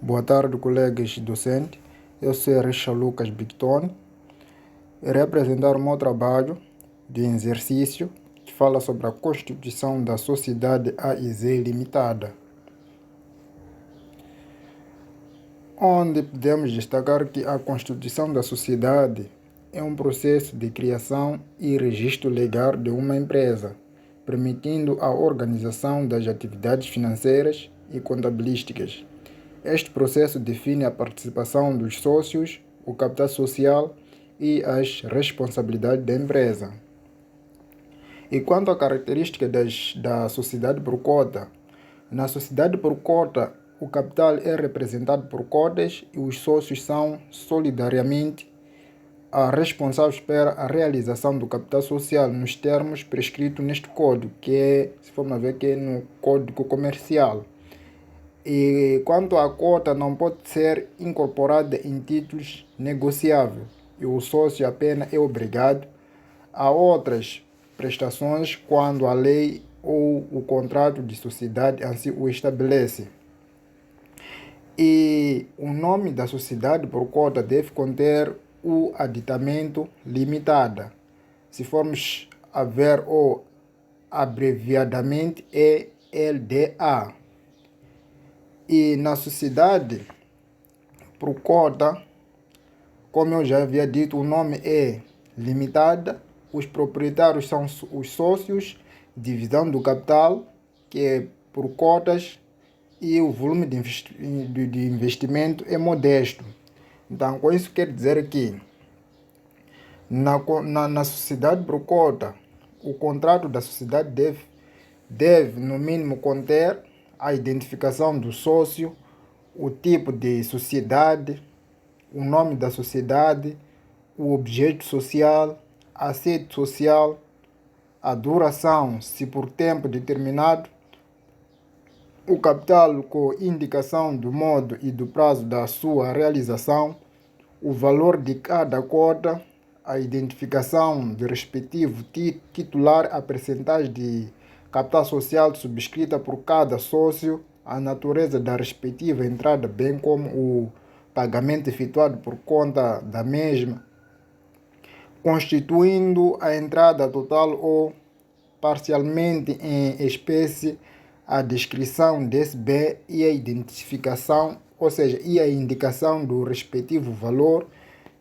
Boa tarde, colegas docentes. Eu sou Richard Lucas Bicton. Irei apresentar o meu trabalho de exercício que fala sobre a constituição da Sociedade AIZ Limitada, onde podemos destacar que a constituição da sociedade é um processo de criação e registro legal de uma empresa, permitindo a organização das atividades financeiras e contabilísticas. Este processo define a participação dos sócios, o capital social e as responsabilidades da empresa. E quanto à característica da sociedade por cota, na sociedade por cota, o capital é representado por cotas e os sócios são solidariamente responsáveis pela realização do capital social nos termos prescritos neste código, que é, se formos ver, que é no Código Comercial. E quanto à cota, não pode ser incorporada em títulos negociáveis e o sócio apenas é obrigado a outras prestações quando a lei ou o contrato de sociedade assim o estabelece. E o nome da sociedade por cota deve conter o aditamento limitada. Se formos a ver o abreviadamente é LDA. E na sociedade por cota, como eu já havia dito, o nome é limitada, os proprietários são os sócios, divisão do capital, que é por cotas, e o volume de investimento é modesto. Então, com isso quer dizer que na sociedade por cota, o contrato da sociedade deve no mínimo conter a identificação do sócio, o tipo de sociedade, o nome da sociedade, o objeto social, a sede social, a duração, se por tempo determinado, o capital com indicação do modo e do prazo da sua realização, o valor de cada cota, a identificação do respectivo titular, a percentagem de capital social subscrita por cada sócio, a natureza da respectiva entrada, bem como o pagamento efetuado por conta da mesma, constituindo a entrada total ou parcialmente em espécie, a descrição desse bem e a identificação, ou seja, e a indicação do respectivo valor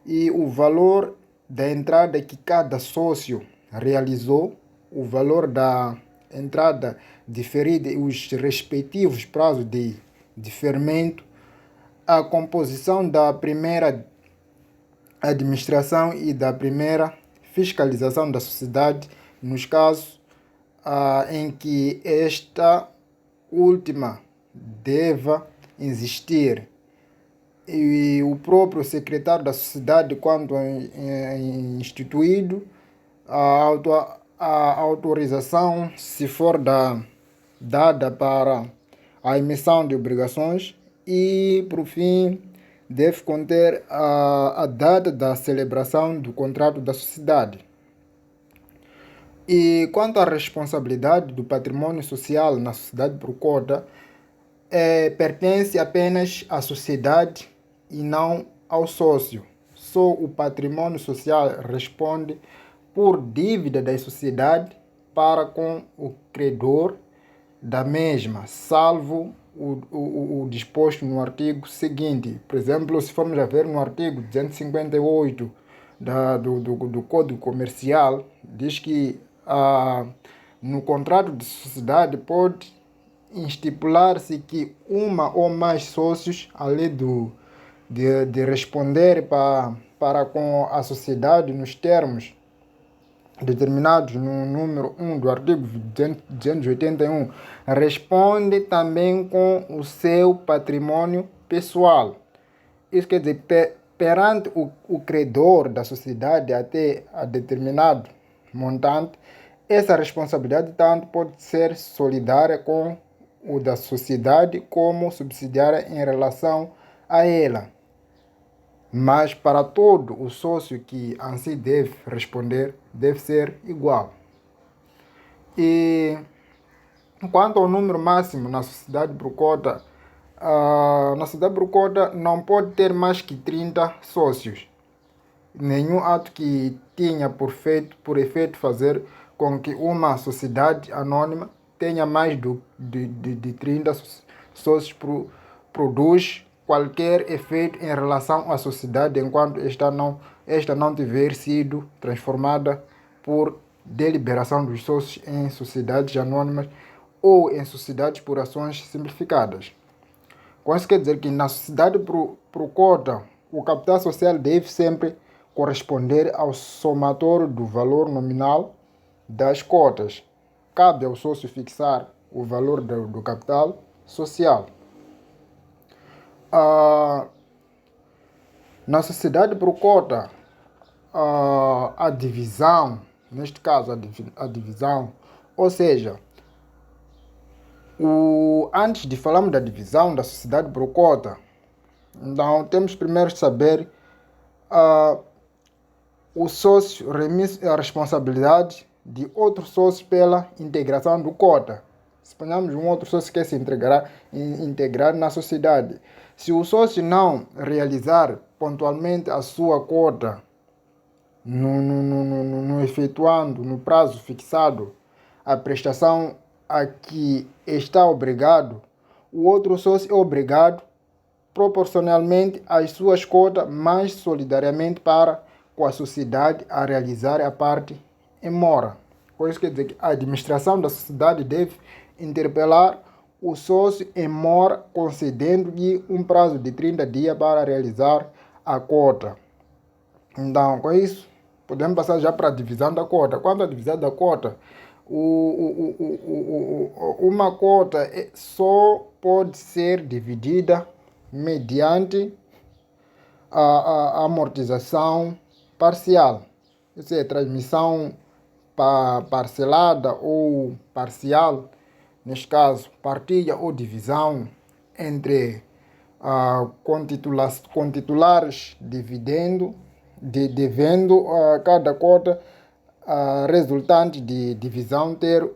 e o valor da entrada que cada sócio realizou, o valor da entrada diferida e os respectivos prazos de diferimento, a composição da primeira administração e da primeira fiscalização da sociedade, nos casos em que esta última deva existir, e o próprio secretário da sociedade, quando instituído, a autorização, se for dada para a emissão de obrigações, e, por fim, deve conter a data da celebração do contrato da sociedade. E quanto à responsabilidade do patrimônio social na sociedade por cota, pertence apenas à sociedade e não ao sócio. Só o patrimônio social responde por dívida da sociedade para com o credor da mesma, salvo o disposto no artigo seguinte. Por exemplo, se formos a ver no artigo 258 do Código Comercial, diz que no contrato de sociedade pode estipular-se que uma ou mais sócios, além de responder para com a sociedade nos termos determinados no número 1 do artigo 281, responde também com o seu patrimônio pessoal. Isso quer dizer, perante o credor da sociedade até a determinado montante, essa responsabilidade tanto pode ser solidária com o da sociedade como subsidiária em relação a ela. Mas para todo o sócio que assim deve responder, deve ser igual. E quanto ao número máximo na sociedade por cota, Na sociedade por cota não pode ter mais que 30 sócios. Nenhum ato que tenha por efeito fazer com que uma sociedade anônima tenha mais de 30 sócios produz qualquer efeito em relação à sociedade enquanto esta não tiver sido transformada por deliberação dos sócios em sociedades anônimas ou em sociedades por ações simplificadas. Com isso quer dizer que na sociedade por cota, o capital social deve sempre corresponder ao somatório do valor nominal das cotas. Cabe ao sócio fixar o valor do capital social. Na sociedade por cota, a divisão, neste caso a divisão, ou seja, antes de falarmos da divisão da sociedade por cota, então temos primeiro de saber o sócio remite a responsabilidade de outro sócio pela integração do cota. Suponhamos um outro sócio que quer se integrar na sociedade. Se o sócio não realizar pontualmente a sua cota, efetuando no prazo fixado a prestação a que está obrigado, o outro sócio é obrigado proporcionalmente às suas cotas, mais solidariamente para com a sociedade a realizar a parte em mora. Por isso quer dizer que a administração da sociedade deve interpelar o sócio em mora, concedendo-lhe um prazo de 30 dias para realizar a cota. Então, com isso, podemos passar já para a divisão da cota. Quanto à divisão da cota, uma cota só pode ser dividida mediante a amortização parcial, ou seja, transmissão parcelada ou parcial, neste caso, partilha ou divisão entre contitulares devendo cada cota resultante de divisão ter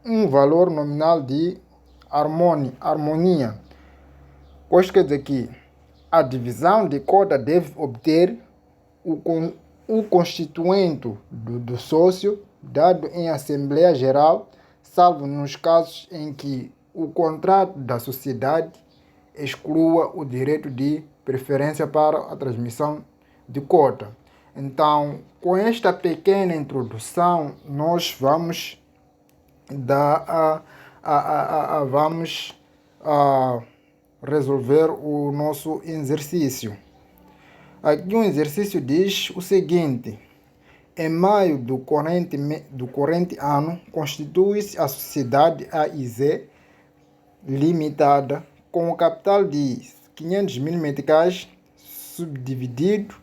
um valor nominal de harmonia. Pois quer dizer que a divisão de cota deve obter o constituinte do sócio dado em Assembleia Geral, salvo nos casos em que o contrato da sociedade exclua o direito de preferência para a transmissão de cota. Então, com esta pequena introdução, nós vamos resolver o nosso exercício. Aqui um exercício diz o seguinte: em maio do corrente ano, constitui-se a sociedade AIZ Limitada com o capital de 500 mil meticais subdividido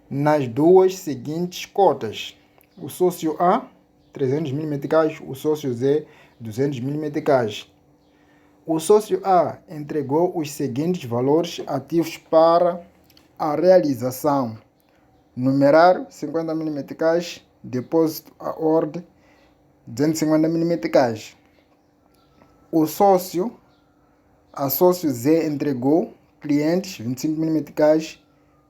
nas duas seguintes cotas. O sócio A, 300 mil meticais, o sócio Z, 200 mil meticais. O sócio A entregou os seguintes valores ativos para a realização: numerário, 50 mil meticais, depósito à ordem, 250 mil meticais. A sócio Z entregou clientes, 25 mil meticais,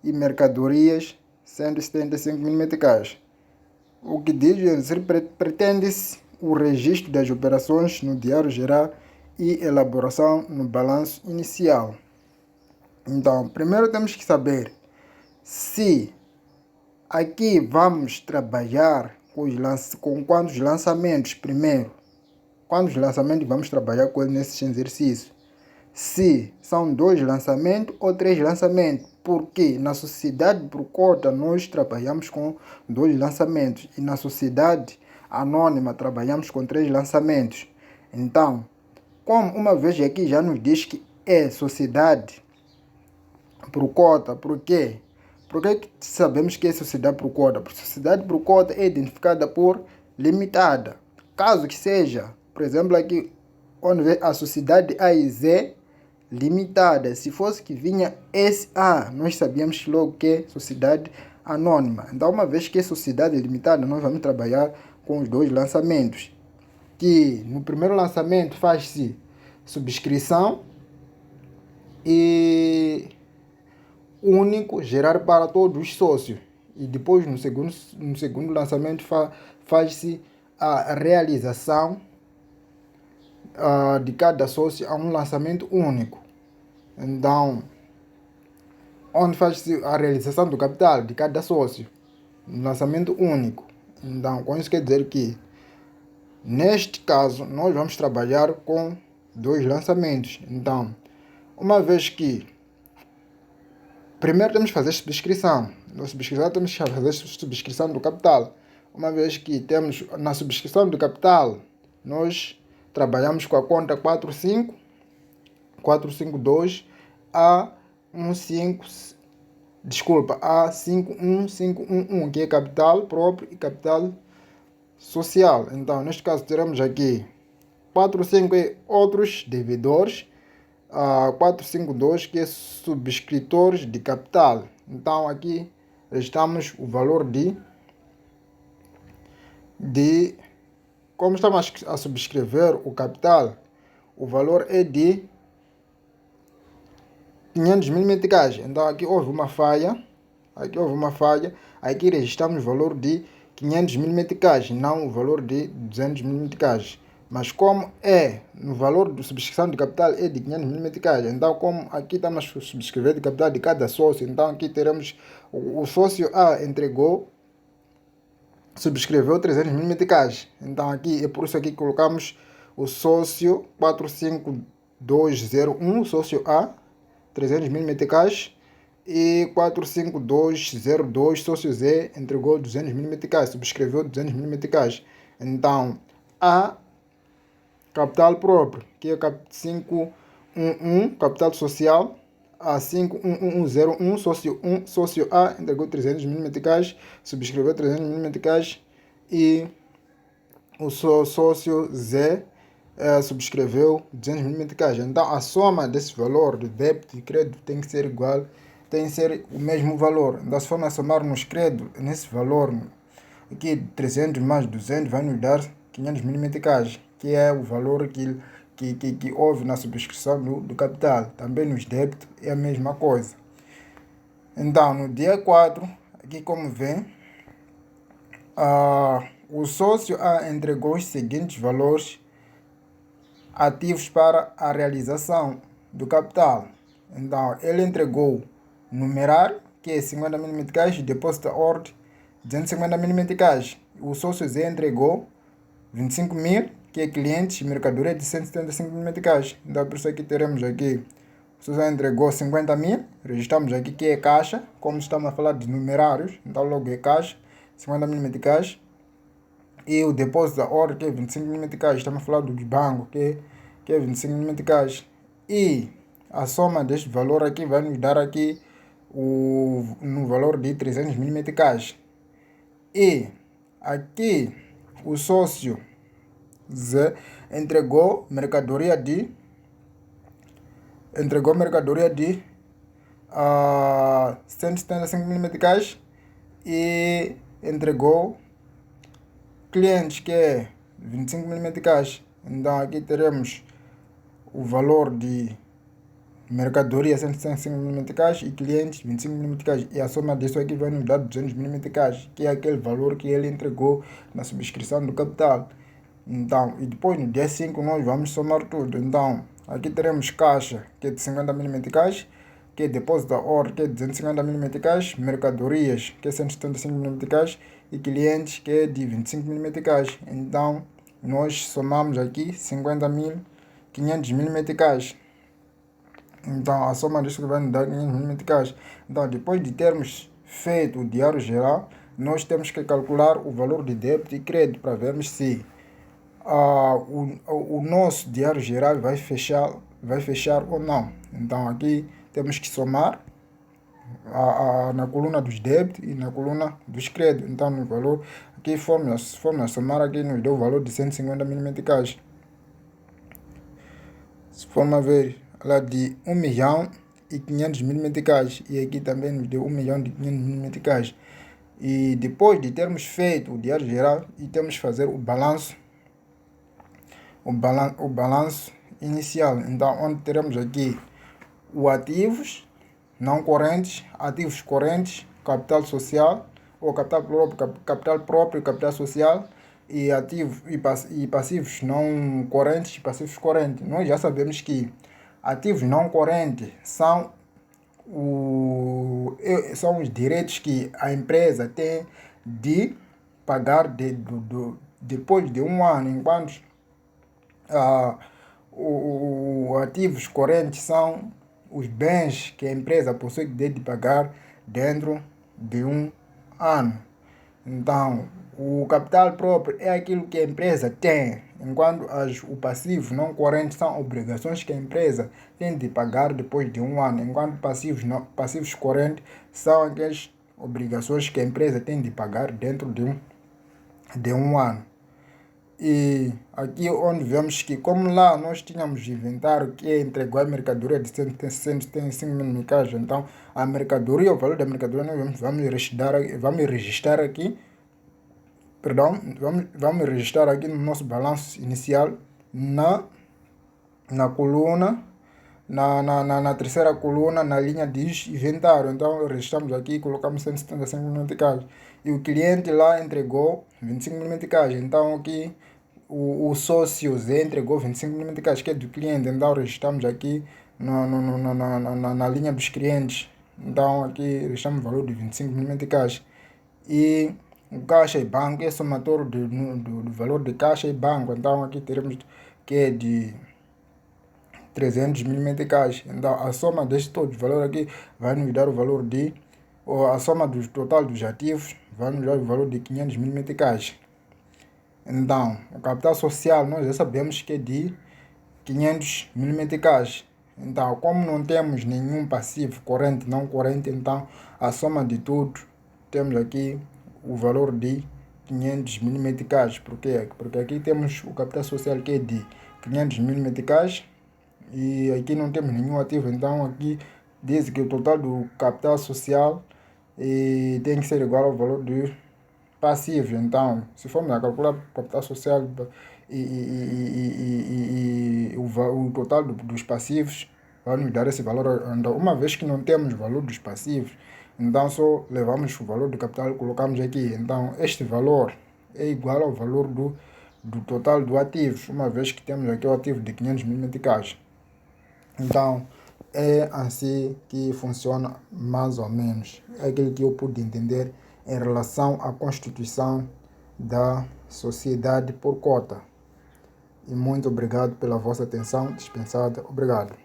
e mercadorias, 175 mil meticais. O que diz pretende-se o registro das operações no diário geral e elaboração no balanço inicial. Então, primeiro temos que saber se aqui vamos trabalhar com quantos lançamentos primeiro. Quantos lançamentos vamos trabalhar com nesse exercício? Se são 2 lançamentos ou 3 lançamentos. Porque na sociedade por cota nós trabalhamos com 2 lançamentos e na sociedade anônima trabalhamos com 3 lançamentos. Então, como uma vez aqui já nos diz que é sociedade por cota, por quê? Por que sabemos que é sociedade por cota? Porque sociedade por cota é identificada por limitada. Caso que seja, por exemplo, aqui onde vê a sociedade AIZ Limitada, se fosse que vinha SA, nós sabíamos logo que é sociedade anônima. Então, uma vez que é sociedade limitada, nós vamos trabalhar com os 2 lançamentos. Que no primeiro lançamento faz-se subscrição e único, gerar para todos os sócios. E depois, no segundo lançamento, faz-se a realização de cada sócio a um lançamento único. Então, onde faz-se a realização do capital de cada sócio, um lançamento único. Então, com isso quer dizer que, neste caso, nós vamos trabalhar com 2 lançamentos. Então, uma vez que primeiro temos que fazer subscrição. Na subscrição temos que fazer subscrição do capital. Uma vez que temos na subscrição do capital, nós trabalhamos com a conta 452 a 51511, que é capital próprio e capital social. Então, neste caso, teremos aqui 45 outros devedores, 452 que é subscritores de capital. Então, aqui estamos o valor de como estamos a subscrever o capital, o valor é de 500 mil meticais. Então aqui houve uma falha, aqui registramos o valor de 500 mil meticais, não o valor de 200 mil meticais. Mas como no valor de subscrição de capital é de 500 mil meticais, então como aqui estamos a subscrever de capital de cada sócio, então aqui teremos o sócio A subscreveu 300 mil meticais. Então aqui é por isso que colocamos o sócio 45201, sócio A, 300 mil meticais, e 45202, sócio Z, entregou 200 mil meticais, subscreveu 200 mil meticais. Então, A, capital próprio, que é 511, capital social, a 51101, sócio A, entregou 300 mil meticais, subscreveu 300 mil meticais, e o sócio Z subscreveu 200 mil meticais. Então, a soma desse valor de débito e crédito tem que ser igual, tem que ser o mesmo valor. Então, se formos a somarmos crédito nesse valor, aqui 300 mais 200 vai nos dar 500 mil meticais, que é o valor que houve na subscrição do capital. Também nos débitos é a mesma coisa. Então, no dia 4, aqui como vem, o sócio A entregou os seguintes valores ativos para a realização do capital. Então, ele entregou numerário, que é 50 mil meticais, depósito a ordem, 250 mil meticais. O sócio Z entregou 25 mil, que é clientes e mercadoria de 175 mil meticais. Então, por isso aqui teremos aqui, o sócio entregou 50 mil, registramos aqui que é caixa, como estamos a falar de numerários, então logo é caixa, 50 mil meticais. E o depósito da ordem, que é 25 mil meticais, estamos a falar do banco, que é 25 mil meticais. E a soma deste valor aqui vai nos dar aqui no valor de 300 mil meticais. E aqui o sócio Z entregou mercadoria de 175 mil meticais e entregou clientes, que é 25 mil meticais. Então aqui teremos o valor de mercadoria 175 mil meticais e clientes 25 mil meticais, e a soma disso aqui vai nos dar 200 mil meticais, que é aquele valor que ele entregou na subscrição do capital. Então, e depois no dia 5 nós vamos somar tudo. Então aqui teremos caixa, que é de 50 mil meticais, que é depósito da ordem, que é de 250 mil meticais, mercadorias, que é 175 mil meticais, e clientes, que é de 25 mil meticais. Então nós somamos aqui 500 mil meticais. Então a soma disso vai nos dar 500 mil meticais. Então, depois de termos feito o diário geral, nós temos que calcular o valor de débito e crédito para vermos se o nosso diário geral vai fechar ou não. Então aqui temos que somar na coluna dos débitos e na coluna dos créditos. Então no valor, aqui se formos somar, aqui nos deu o valor de 150 mil meticais. Se formos a ver lá de 1 milhão e 500 mil meticais, e aqui também nos deu 1 milhão e 500 mil meticais. E depois de termos feito o diário geral, e temos que fazer o balanço inicial. Então onde teremos aqui o ativos não correntes, ativos correntes, capital social, ou capital próprio, capital social, e ativos e passivos não correntes e passivos correntes. Nós já sabemos que ativos não correntes são os direitos que a empresa tem de pagar depois de um ano, enquanto ativos correntes são os bens que a empresa possui que deve pagar dentro de um ano. Então, o capital próprio é aquilo que a empresa tem, enquanto o passivo não corrente são obrigações que a empresa tem de pagar depois de um ano, enquanto passivos correntes são aquelas obrigações que a empresa tem de pagar dentro de um ano. E aqui onde vemos que, como lá nós tínhamos inventário que entregou a mercadoria de 105 mil meticais, então a mercadoria, o valor da mercadoria, nós vamos registrar aqui no nosso balanço inicial na coluna, na terceira coluna, na linha de inventário. Então registramos aqui e colocamos 175 mil meticais. E o cliente lá entregou 25 mil meticais. Então aqui o sócio Zé entregou 25 mil meticais, que é do cliente. Então registramos aqui na linha dos clientes. Então aqui registramos o valor de 25 mil meticais. E o caixa e banco é somatório do valor de caixa e banco. Então aqui teremos que é de 300 mil meticais. Então a soma deste todo valor aqui vai nos dar o valor ou a soma do total dos ativos vai nos dar o valor de 500 mil meticais. Então o capital social nós já sabemos que é de 500 mil meticais. Então, como não temos nenhum passivo corrente, não corrente, então a soma de tudo temos aqui o valor de 500 mil meticais. Por quê? Porque aqui temos o capital social que é de 500 mil meticais e aqui não temos nenhum ativo. Então aqui diz que o total do capital social tem que ser igual ao valor dos passivos. Então, se formos a calcular o capital social o total dos passivos, vai nos dar esse valor. Então, uma vez que não temos o valor dos passivos, então só levamos o valor do capital e colocamos aqui. Então, este valor é igual ao valor do total do ativo, uma vez que temos aqui o ativo de 500 mil meticais. Então, é assim que funciona mais ou menos. É aquilo que eu pude entender em relação à constituição da sociedade por cota. E muito obrigado pela vossa atenção dispensada. Obrigado.